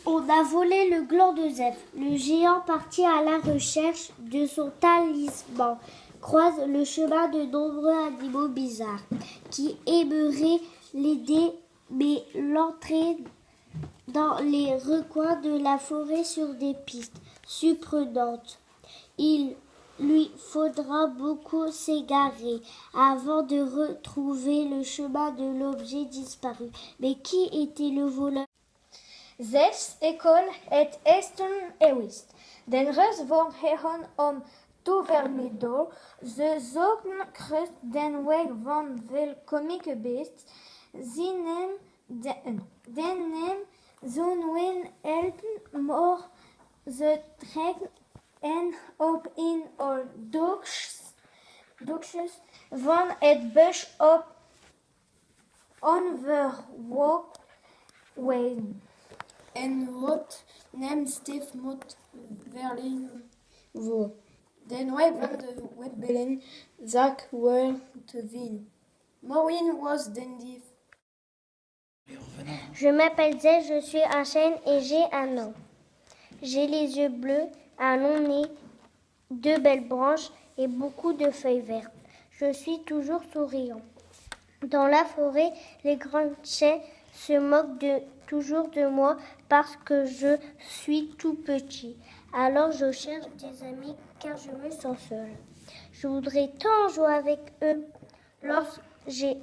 On a volé le gland de Zeph. Le géant parti à la recherche de son talisman croise le chemin de nombreux animaux bizarres qui aimeraient l'aider mais l'entraînent dans les recoins de la forêt sur des pistes surprenantes. Il lui faudra beaucoup s'égarer avant de retrouver le chemin de l'objet disparu. Mais qui était le voleur? Zes école het esten eeuwist. Den rest van hehen tovermiddel. Ze zoeken krust den weg van veel komieke beest. Zinem denem zo'n win helpen, maar ze trekken en op in doekjes van het bus op onverwacht wijzen. En wat neemt Stef mot verlin voor? Den weg van de wetbellen zag wel te zien. Maureen was den dief. Je m'appelle Zé, je suis un chêne et j'ai un an. J'ai les yeux bleus, un long nez, deux belles branches et beaucoup de feuilles vertes. Je suis toujours souriant. Dans la forêt, les grands chais se moquent toujours de moi parce que je suis tout petit. Alors je cherche des amis car je me sens seule. Je voudrais tant jouer avec eux. Lorsque j'ai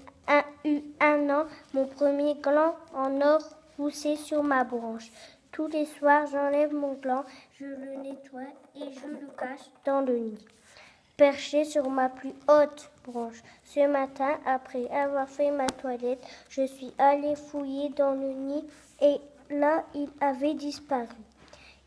eu un an, mon premier gland en or poussait sur ma branche. Tous les soirs, j'enlève mon gland, je le nettoie et je le cache dans le nid, perché sur ma plus haute branche. Ce matin, après avoir fait ma toilette, je suis allée fouiller dans le nid et là, il avait disparu.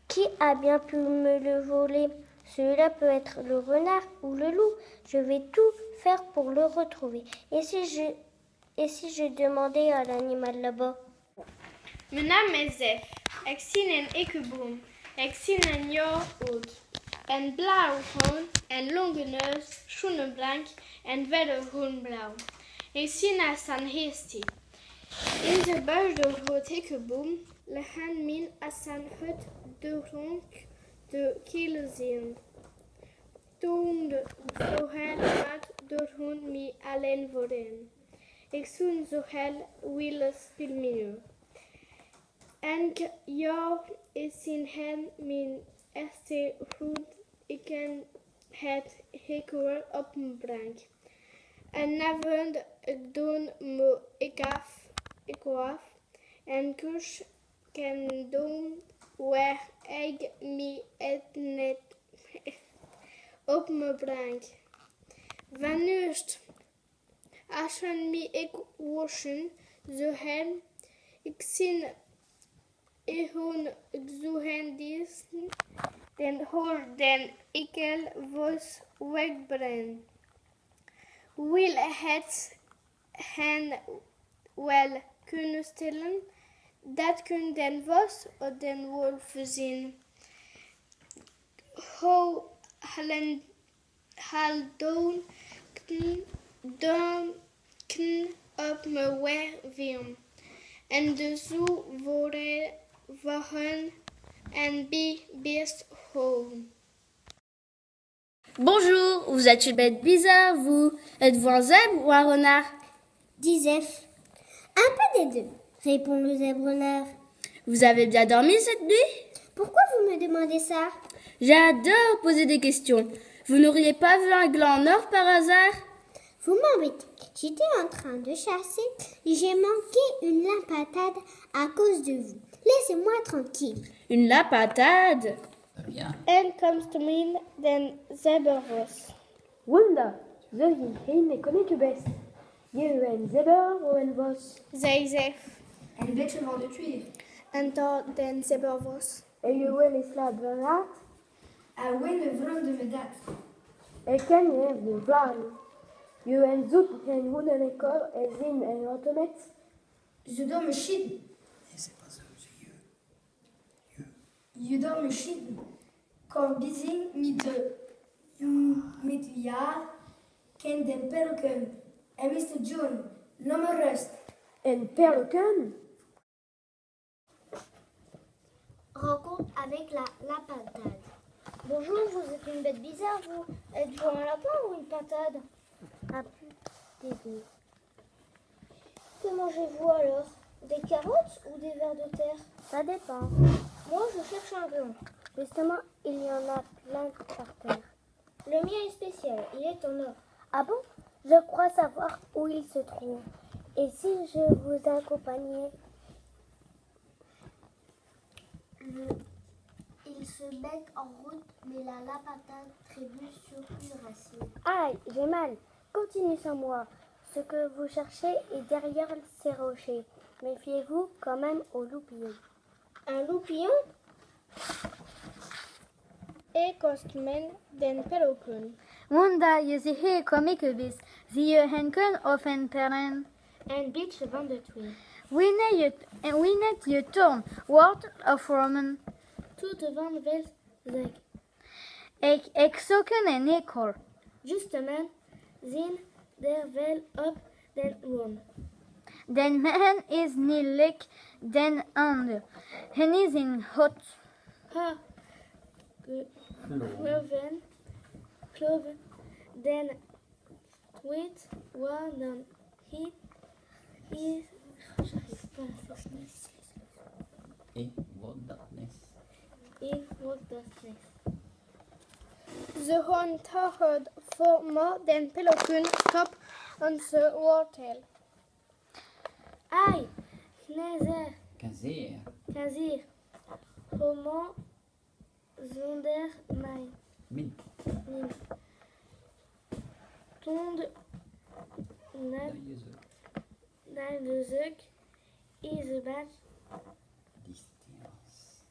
Qui a bien pu me le voler? Cela peut être le renard ou le loup. Je vais tout faire pour le retrouver. Et si je demandais à l'animal là-bas? Mijn naam is Zef. Ik zie een ikeboom. Ik zie een jaar oud. Een blauw hoorn, een lange neus, schoenen blank en verder groenblauw. Ik zie naast een heestie. In de buis door het ikeboom liggen min als een hut dronk de kele zien. Toen de zohel maakt door hun mij alleen worden. Ik zoen zohel willen spelen. Elk jaar is in hem mijn eerste goed. Ik kan het hekwer opbrengen. En avond doen me ik af. En kus kan doen waar ik me het net op me breng. Wanneer als we me ik waschen, zo hen ik zie hun zuhendissen, den hol den ikkel was wegbrengen. Wil het hen wel kunnen stellen? Dat kun den was of den wolf zien. Hoe haldon kn op me werven. En de zo waren en best home. Bonjour, vous êtes une bête bizarre, vous. Êtes-vous un zèbre ou un renard? Dit Zeph. Un peu des deux, répond le zèbre-renard. Vous avez bien dormi cette nuit? Pourquoi vous me demandez ça? J'adore poser des questions. Vous n'auriez pas vu un gland en or par hasard? Vous m'embêtez. J'étais en train de chasser et j'ai manqué une lapatade à cause de vous. Laissez-moi tranquille. Une lapatade? En komst min den zebervos. Wanda, zo zien geen komieke best. Je een zebber of een vos. Zei Zef. Een beetje van de twee. En dan den zebervos. En je wil eens laat beraad? En win vreemde me dat. Ik ken je de vlagen. Je een zoet en hoe een ekor en zin en automat. Je doet me schieten. Nee, c'est pas ça, c'est je. Je doet me schieten. Kom bezien met jaar ken den perken. En Mr. John, laat me rust. Een perken? Rencontre avec la lapintade. Bonjour, vous êtes une bête bizarre, vous. Êtes-vous un lapin ou une pintade? Un peu des deux. Que mangez-vous alors? Des carottes ou des vers de terre? Ça dépend. Moi, je cherche un gland. Justement, il y en a plein par terre. Le mien est spécial, il est en or. Ah bon? Je crois savoir où il se trouve. Et si je vous accompagnais? Il se met en route, mais la lapintade trébuche sur une racine. Aïe, j'ai mal. Continuez sans moi. Ce que vous cherchez est derrière ces rochers. Méfiez-vous quand même au loupillon. Un loupillon? Ik kost men den pelokun. Wanda, je ziet hier komieke bis. Zie je henken of een perren? En bitch van de twee. Wie net je toon, woord of roman? Tout van wel zeg. Ik zoeken een ekor. Justement, zien der wel op den room. Den man is niet lik den ander. Hen is in hot. Ha, kloven, den tweet, one dan he is. Et what darkness. In what does this? Ze gaan taget voor me den pelokun kop onze wortel. Aïe, Knezer, Kazer. Kazir, Roman, Zonder, Mai, Min. Nin, Tond, Nab, Dayeze. Daldezuk, Izebat, Distance.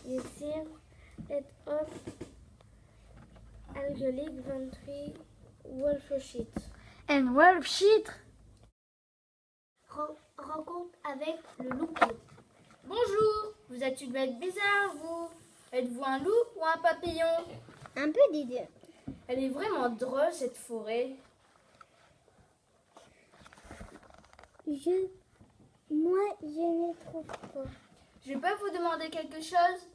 Yetsir, et Op, Algelik, Ventri, Wolfshit. En wolf shit. Rencontre avec le loup-pied. Bonjour, vous êtes une bête bizarre, vous. Êtes-vous un loup ou un papillon? Un peu des deux. Elle est vraiment drôle, cette forêt. Moi, je ne trouve pas. Je peux vous demander quelque chose?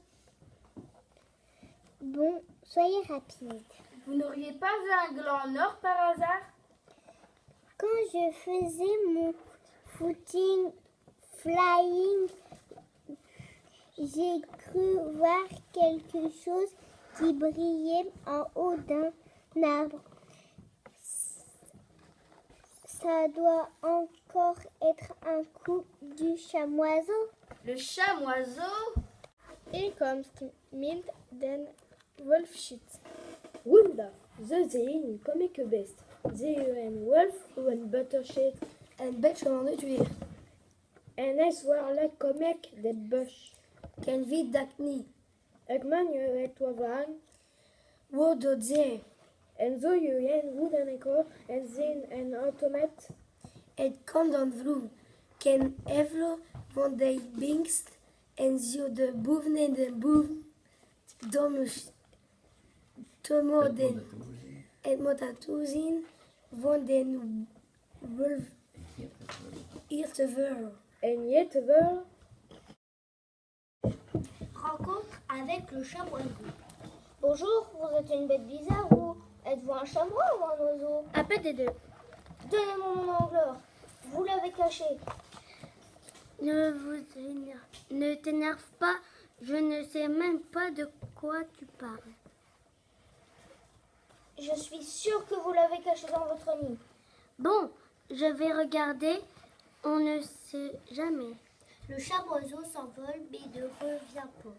Bon, soyez rapide. Vous n'auriez pas vu un gland en or par hasard? Quand je faisais mon footing flying, j'ai cru voir quelque chose qui brillait en haut d'un arbre. Ça doit encore être un coup du chamoiseau. Le chamoiseau? Ik komst mit den wolfshit. Wunda, ze zien een komieke beest. Zie je een wolf of een buttershit? Een beetje van het weer. En is waarlijk komiek, dit bus. Ken weet dat niet. Ik man je het wel van. Wat doet zij? En zo je een hoe dan ik hoor en zien een automaat. Het kan dan vroeg. Ken even van de bingst en zo de boven en de boven. Domus. Tomo den. Het moet dat toezien van den wolf. Hier te ver. En je te wel. Rencontre avec le chamoiseau. Bonjour, vous êtes une bête bizarre ou êtes-vous un chamois ou un oiseau? Un peu des deux. Donnez-moi mon enveloppe. Vous l'avez caché. Ne t'énerve pas, je ne sais même pas de quoi tu parles. Je suis sûre que vous l'avez caché dans votre nid. Bon, je vais regarder, on ne sait jamais. Le chamoiseau s'envole mais ne revient pas.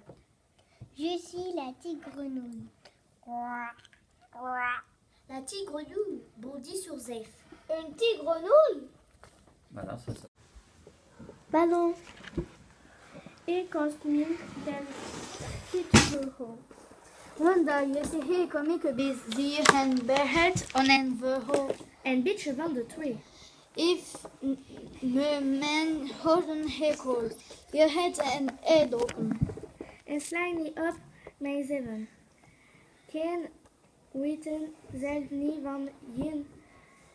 Je suis la tigrenouille. La tigrenouille bondit sur Zef. Une tigrenouille? Voilà, c'est ça. Ballon. Ik komst mit den kitbuho. Wanda, je ziet hier komieke bis. Zie je een behet en een verhoor. En beetje van de twee. If me men houden hekol. Je het een edopen. En sla niet op mijn zeven. Ken weten zelf niet van je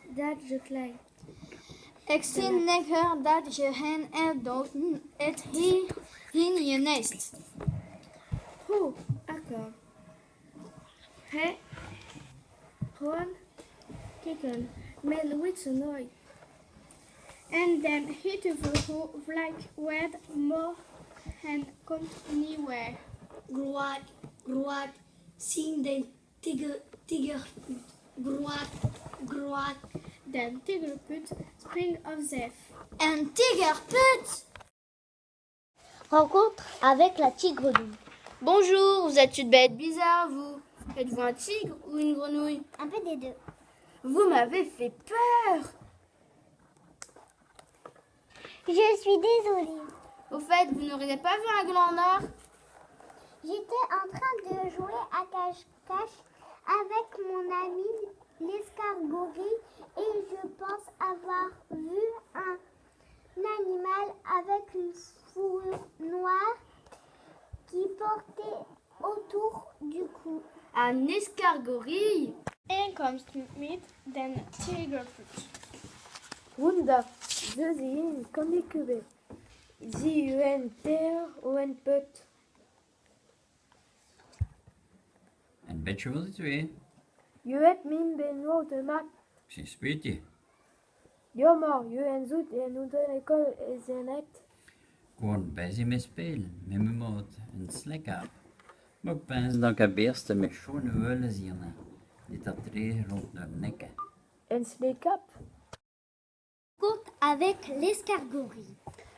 dat je klein. Ik zie neker dat je hen erdoten het hier in je nest. Oh, d'accord. Hé, gewoon kijken. Met Louis nooit. En dan hitte vlek werd maar en komt niet weer. Groat, groat, zien de tiger. Groat, groat. De tigerput springt op Zef. Een tigerput! Rencontre avec la tigre douce. Bonjour, vous êtes une bête bizarre, vous. Êtes-vous un tigre ou une grenouille? Un peu des deux. Vous m'avez fait peur. Je suis désolée. Au fait, vous n'auriez pas vu un gland en or? J'étais en train de jouer à cache-cache avec mon ami l'escargot et je pense avoir vu un animal avec une fourrure noire qui portait autour du cou. Un escargorille? En komst met den tigerput. Wunda, ze zien kan ik weer. Zie u een teer of een put. Een beetje van de twee. Je hebt min benoemd de mat. Precies, weet je. Jammer, je en zoet en hoe de école is er net. Gewoon bezig met spelen, met mijn maat, een slek op. Maar ik ben dat ik heb eerst met schone wollen zien. Die dat drie rond de nekken. En sneekap. Rencontre avec l'escargot.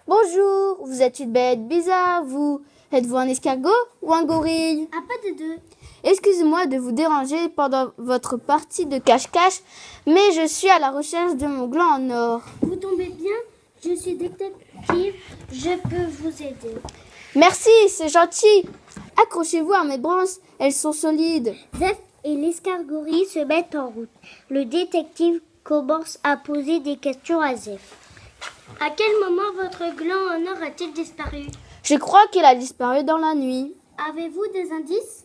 Bonjour, vous êtes une bête bizarre, vous. Êtes-vous un escargot ou un gorille? Un peu de deux. Excusez-moi de vous déranger pendant votre partie de cache-cache, mais je suis à la recherche de mon gland en or. Vous tombez bien? Je suis détective. Je peux vous aider. Merci, c'est gentil. Accrochez-vous à mes branches, elles sont solides. Zef et l'escargot se mettent en route. Le détective commence à poser des questions à Zef. À quel moment votre gland en or a-t-il disparu? Je crois qu'il a disparu dans la nuit. Avez-vous des indices?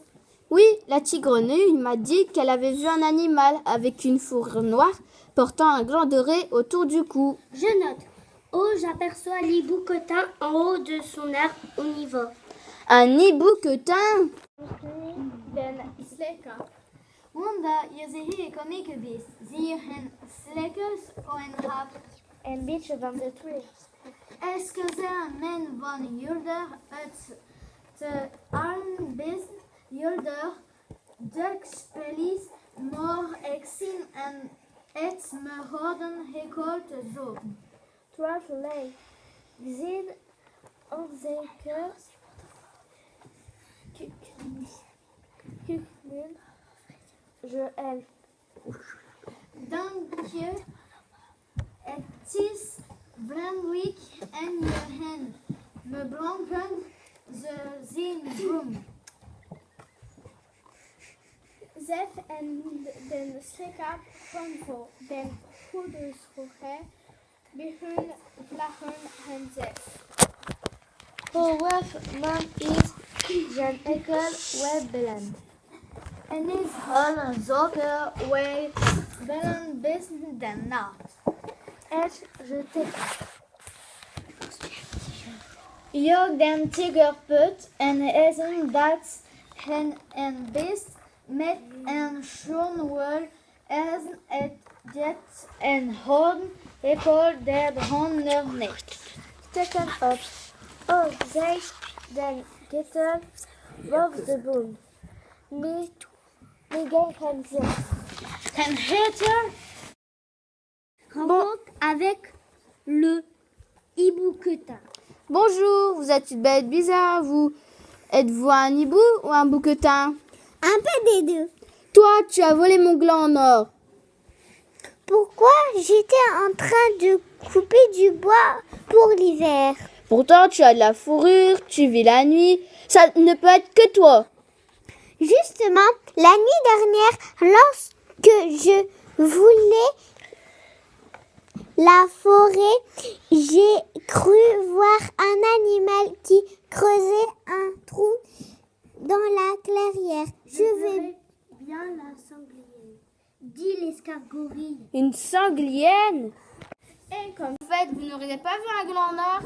Oui, la tigrenouille m'a dit qu'elle avait vu un animal avec une fourrure noire portant un gland doré autour du cou. Je note. Oh, j'aperçois l'hibou-cotin en haut de son arbre. On y va. Un hibou-cotin? Den slikker. Wanda, je ziet hier kan ik beest. Zie je hen slikkers of een hap? Een beetje van de twee. Est-ce que c'est men van jullie het te armbeest jullie dukspelies, maar ik zie en het me houden gekort zoeken. 12 lei. Zien onzeker. Je aime. Dank je. Het is vriendelijk en je hen me brengen ze zien groen. Zef en den slikker van voor den goede schoger beginnen vlaggen en Zef. Power man is zijn enkel webbeland. En is een zoker wij willen best de nacht. Es je t'ai. Je den tigerput en essen dat hen een beest met een schoonwol essen het jet en houden ekol der honder niet. Steken op. Oh, zij den kitten boven de boom. Niet gaan ze. Hen heter Rencontre avec le hibou-cotin. Bonjour, vous êtes une bête bizarre, vous. Êtes-vous un hibou ou un bouquetin? Un peu des deux. Toi, tu as volé mon gland en or. Pourquoi j'étais en train de couper du bois pour l'hiver? Pourtant, tu as de la fourrure, tu vis la nuit. Ça ne peut être que toi. Justement, la nuit dernière, lorsque je voulais la forêt, j'ai cru voir un animal qui creusait un trou dans la clairière. Je vais bien la sanglienne, dit l'escargot. Une sanglienne? Et comme En fait, vous n'auriez pas vu un gland en or?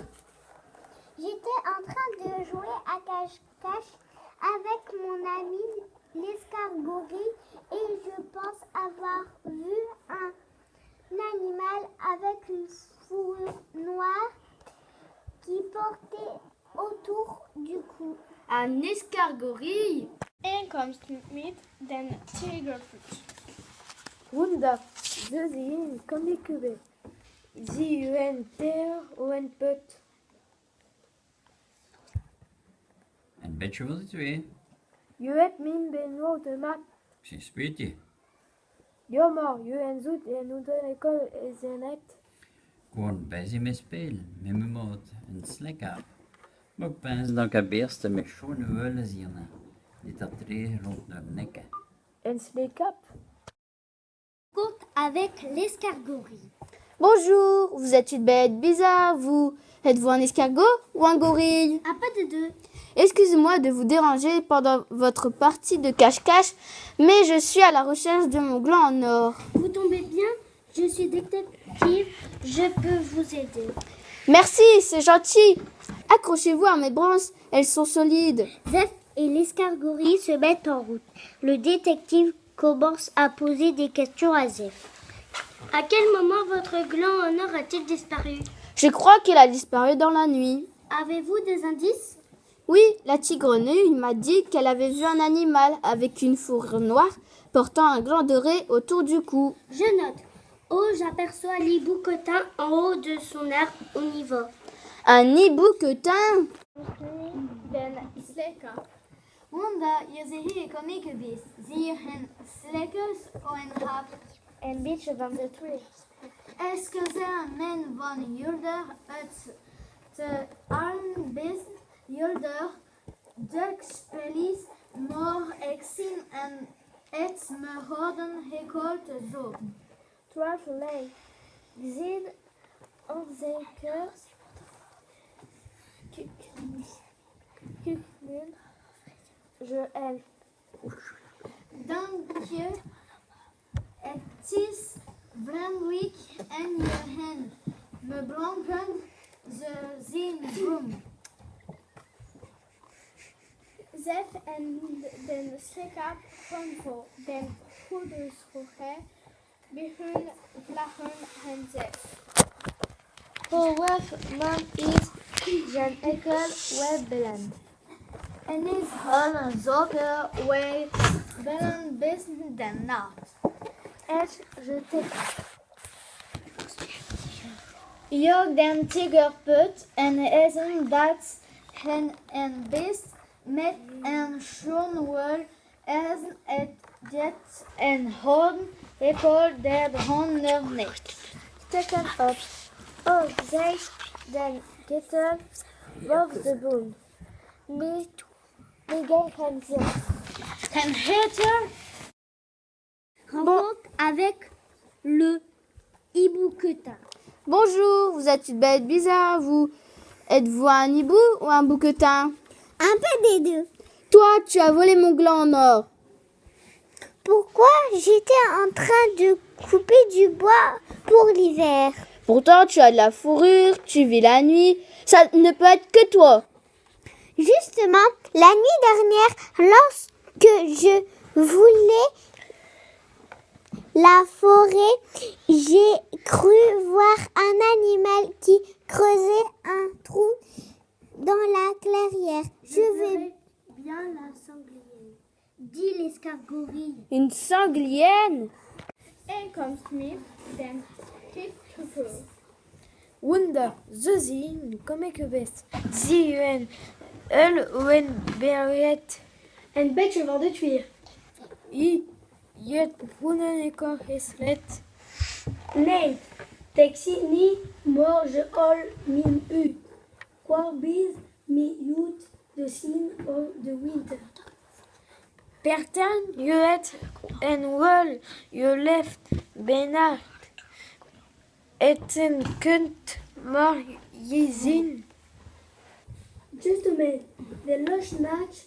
J'étais en train de jouer à cache-cache avec mon ami l'escargourie et je pense avoir vu un animal avec une fourrure noire qui portait autour du cou. Un escargouille? en komst mit den Tigerfuß. Wunder, ze zien kan ik ube. Zie u een ter of een put. Een beetje van de twee. Je hebt min benoot de mat. Ik zie speetje. Jammer, je en zoet en onze école is er net. Gewoon bezig met spelen, met mijn maat, een slekkaap. Maar ik pense dat ik heb eerst met schone wollen zien. Die tatteren rond de nekken. Een sleekap. Compte avec l'escargourie. Bonjour, vous êtes une bête bizarre, vous. Êtes-vous un escargot ou un gorille? Un peu de deux. Excusez-moi de vous déranger pendant votre partie de cache-cache, mais je suis à la recherche de mon gland en or. Vous tombez bien, je suis détective, je peux vous aider. Merci, c'est gentil. Accrochez-vous à mes branches, elles sont solides. Zef et l'escargourie se mettent en route. Le détective commence à poser des questions à Zef. À quel moment votre gland en or a-t-il disparu? Je crois qu'il a disparu dans la nuit. Avez-vous des indices? Oui, la tigrenouille m'a dit qu'elle avait vu un animal avec une fourrure noire portant un gland doré autour du cou. Je note. Oh, j'aperçois l'hibou-cotin en haut de son arbre. On y va. Un hibou-quetin? Den Slekkaap. Wanda, je ze hier kan ik best. Zie je hen slekkers of een hap? Een beetje van de twee. Est-ce que c'est un men van julder het te arm best julder duk spelies maar ik zie en het me houden gekoeld zo. 12 lei. Zien onze keurs. Je aime. Dank je. Het is vriendelijk en je hen me blanken ze zien groen. Zef en den Slekkaap van voor den goede schoger behun vlaggen hen Zef. Power man is Jan Ekel Webbeland. En is een zoger wij willen best den nacht. Es je te. Jo den tigerput en essen dat hen en best met een schoonwol essen het jet en houden ekol der honden niet. Stekken op. Oh, zij den gitter boven de boom. Met gaan ze. Hen heter Rencontre avec le hibou-quetin. Bonjour, vous êtes une bête bizarre, vous. Êtes-vous un hibou ou un bouquetin? Un peu des deux. Toi, tu as volé mon gland en or. Pourquoi j'étais en train de couper du bois pour l'hiver? Pourtant, tu as de la fourrure, tu vis la nuit. Ça ne peut être que toi. Justement, la nuit dernière, lorsque je voulais la forêt, j'ai cru voir un animal qui creusait un trou dans la clairière. Je vais bien la sanglière, dit l'escargouille. Une sanglienne? En komst mit den Tigerfuß. Wunder, ze zien kan ik best. Zie u een ul of een beret. Een beetje van de twee. Je hebt groene école is net. Nee, taxi niet, maar je al min u. Quarbies mi joet de zien of de winter. Perten, je hebt een wol, je leeft bijna. Het kunt maar je zien. Justement, de los match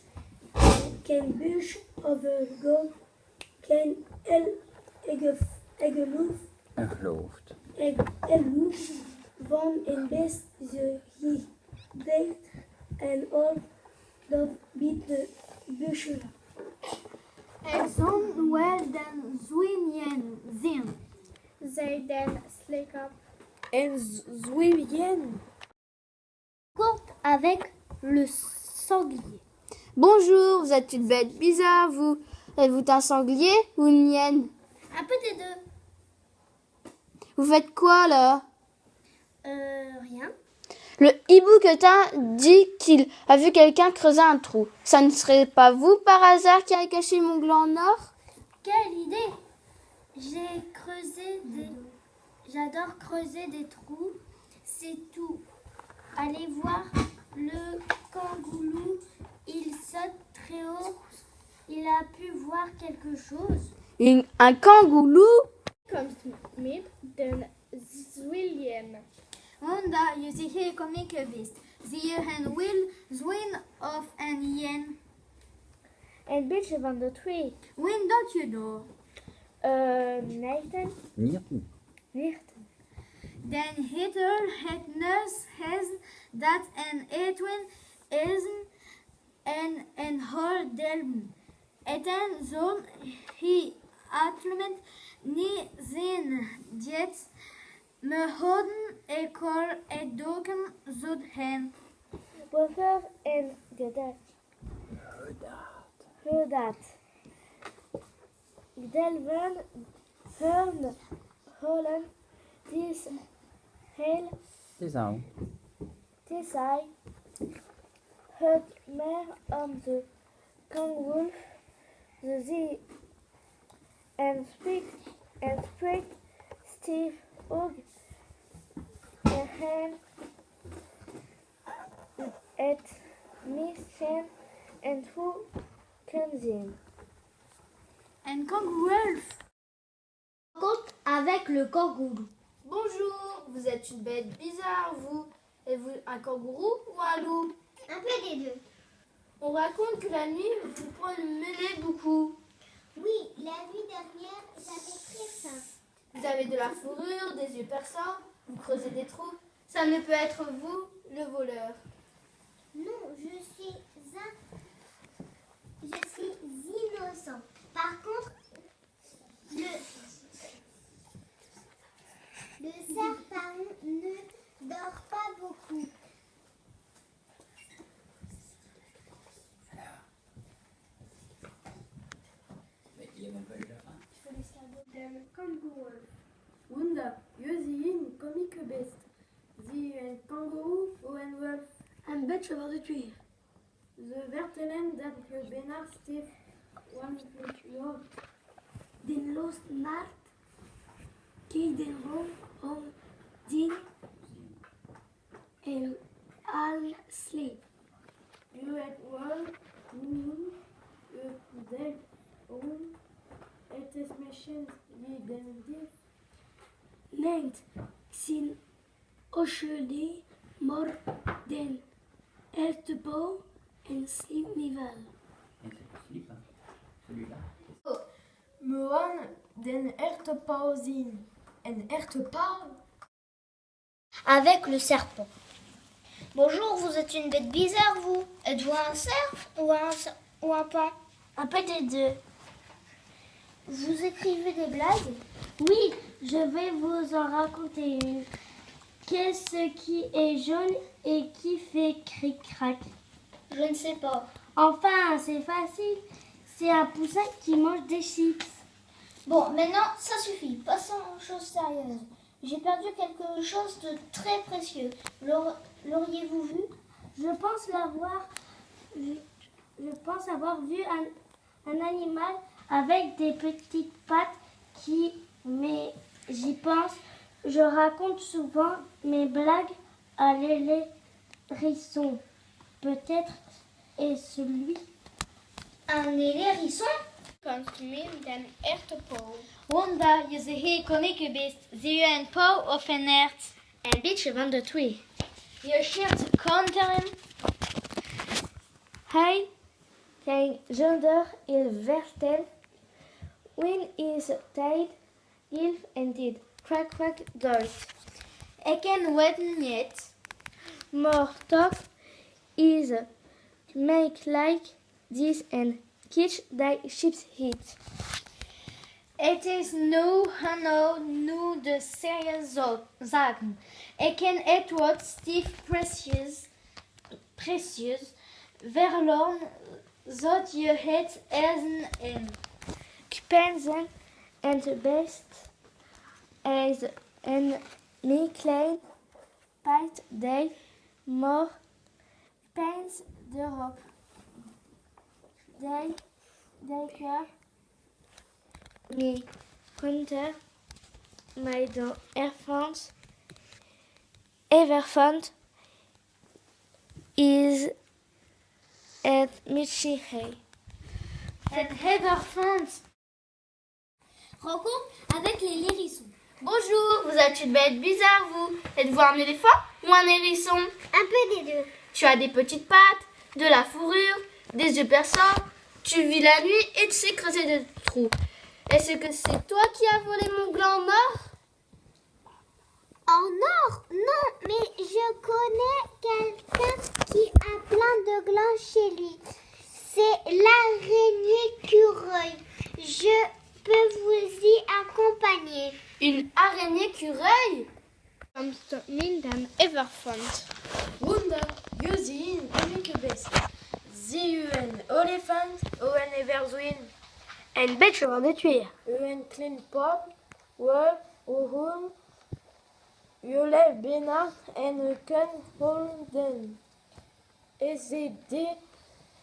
can bush overgo can el egeloof En gelooft. elus van en best ze deed en al dat biedt de busje. Ik zon wel den zwingen zien. Zij den slik op. En zwieën. Courte avec le sanglier. Bonjour, vous êtes une bête bizarre, vous. Êtes-vous un sanglier ou une hyène? Un peu des deux. Vous faites quoi là? Rien. Le hibou-quetin dit qu'il a vu quelqu'un creuser un trou. Ça ne serait pas vous par hasard qui a caché mon gland en or? Quelle idée! J'adore creuser des trous. C'est tout. Allez voir le kangourou. Il saute très haut. Il a pu voir quelque chose. Un kangourou? Komt met den zwiljen. Wanda, je ziet hier kom ik geweest. Zie je een wil zwin of een jen? Een beetje van de twee. Win dat je door. Negen. Nierten. Negen. Den hitter het neus has dat en Edwin is en een haar delven. Eten zo'n hi atlement niet zien jet. Me houden ekor et doken zoet hen. Buffer en gedat. Gedat. Delven, Hörn, Holland, Dis, Heel, Het is al. Tisai, het meer om de kangoeroe, de zee en spreekt Steve ook en hen het misschien en hoe kan zien. En kangourou. Rencontre avec le kangourou. Bonjour, vous êtes une bête bizarre, vous. Êtes-vous un kangourou ou un loup? Un peu des deux. On raconte que la nuit, vous promenez beaucoup. Oui, la nuit dernière, j'avais très faim. Vous avez de la fourrure, des yeux perçants, vous creusez des trous. Ça ne peut être vous, le voleur. Non, je suis innocent. Par contre, le serpent ne dort pas beaucoup. Wanda, je zie een komieke beest. Zie je een kangoeroe of een wolf? Een beetje van de twee. Ze vertellen dat je bijna stief loopt. Den loost nacht. Kijk den rond om ding en al sleep. Je het wel noemen, je denkt om. Het is misschien die den dief. Neemt zijn ocheli, maar den ertebouw en sliep niet wel. En c'est sliepen. Celui-là. Moan den ertebouw zien. Een ertebouw? Avec le serpent. Bonjour, vous êtes une bête bizarre, vous. Êtes-vous un cerf ou un paon? Un peu des deux. Vous écrivez des blagues? Oui, je vais vous en raconter une. Qu'est-ce qui est jaune et qui fait cric-crac? Je ne sais pas. Enfin, c'est facile. C'est un poussin qui mange des chips. Bon, maintenant, ça suffit. Passons aux choses sérieuses. J'ai perdu quelque chose de très précieux. L'auriez-vous vu? Je pense avoir vu un animal avec des petites pattes mais j'y pense. Je raconte souvent mes blagues à l'hérisson. Peut-être est celui un hérisson? Komt met den ertepauw. Wanda, je ziet hier kom ik geweest. Zie je een pauw of een ert? Een beetje van de twee. Je scheert konteren. Hij ging zonder il vertelt. Win is tijd, il en dit. crack crack doort. Ik ken het niet. Maar toch is make like this and catch die chips hit. Het is nu de serieuze zaken. Ik ken het wat Steve Precious verloren, zodat je het eisen in. Pensen en het best is een me klein pijt die maar pens erop. Die keer me kunter mij dan everfond is het Michigan. Het Everfond. Rencontre avec les hérissons. Bonjour, vous êtes une bête bizarre, vous. Êtes-vous un éléphant ou un hérisson? Un peu des deux. Tu as des petites pattes, de la fourrure, des yeux perçants. Tu vis la nuit et tu sais creuser des trous. Est-ce que c'est toi qui as volé mon gland en or? En or? Non, mais je connais quelqu'un qui a plein de glands chez lui. C'est l'araignée cureuil. Je peux vous y accompagner. Une araignée cureuil? Komst min den Everfond. Wunder, Josin, Unikebes. Zien, Olifant, Owen Everzuin. Een beetje van de twee. Owen Clint Pop, Wol, Ohun, Jole Benard en Ken Holden. SCD,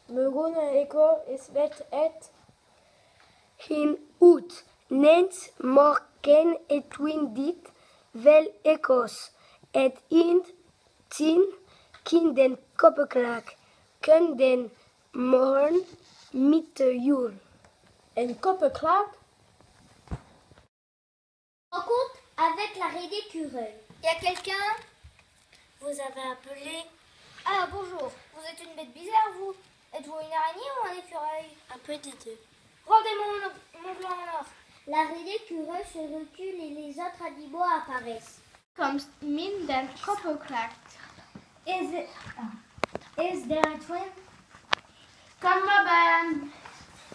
Meroene Eco, is wet et. In uit, neemt morgen etwin dit wel ekos. Het in 10 kinden koppenkraak. Kun den morgen met de jul. En koppenklaak? Rencontre avec l'araignée cureuil. Y a quelqu'un? Vous avez appelé Ah, bonjour. Vous êtes une bête bizarre, vous. Êtes-vous une araignée ou un écureuil? un peu des deux. Rendez-moi mon gland en or. L'araignée cureuil se recule et les autres animaux apparaissent. Komst min den Koppenkraak. Is there a twin? Kom maar ben.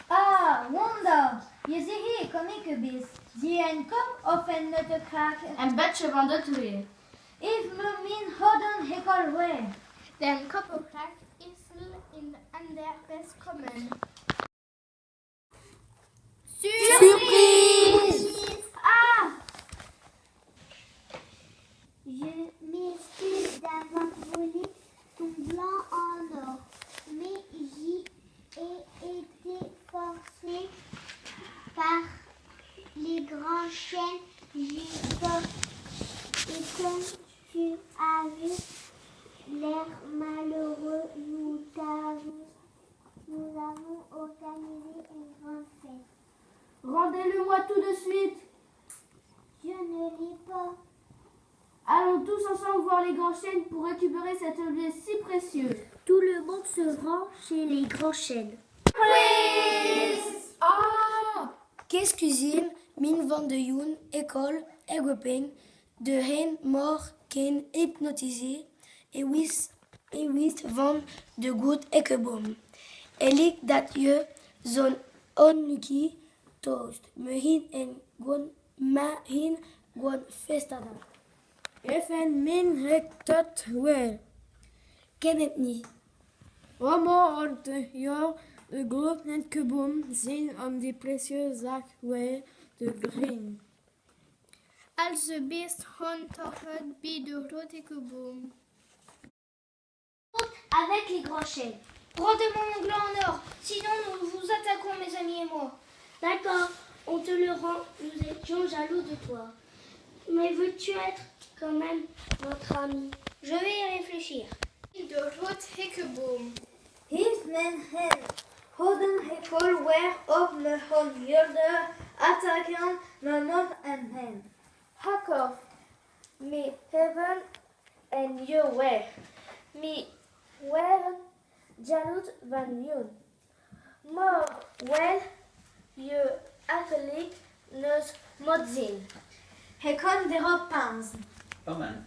Ah, Wonder. Je zegt hier, kom ik bist. Zie je een kop of een nuttenkraak? Een beetje van de twee. If me min hodden hekol weer. Den Koppenkraak is in ander best kommen. Surprise! Ah! Je m'excuse d'avoir volé ton blanc en or, mais j'y ai été forcée par les grands chênes jusqu'au. Et comme tu as vu l'air malheureux, nous avons organisé une grande fête. Rendez-le-moi tout de suite. Je ne lis pas. Allons tous ensemble voir les grands chênes pour récupérer cet objet si précieux. Tout le monde se rend chez les grands chênes. Ah! Qu'excusez, min van de joen, école, Egwepin, de hen mort, ken hypnotisé, et wist van de goed ekkeboom. Elik dat je zo'n onlucky toast, me hin en gwon festadan. Even min het tot wel. Ken het niet. Allemaal op de jaar de groot net geboom zijn om die precieuze zaak wel te brengen. Als de beest hond toch het bij de grote boom. Avec les grands chênes. Rendez-moi mon gland en or. Sinon, nous vous attaquons, mes amis et moi. D'accord, on te le rend, nous étions jaloux de toi. Mais veux-tu être quand même notre ami? Je vais y réfléchir. De groot hekkeboom. Heeft men hen hodden hekol weer op me hond julde attaqueren me nog en hen. Hakov, me hebben en je weg. Me waren jaloers van jou. Maar wel je eigenlijk nos moet zien. He kon derop pansen. Kom aan.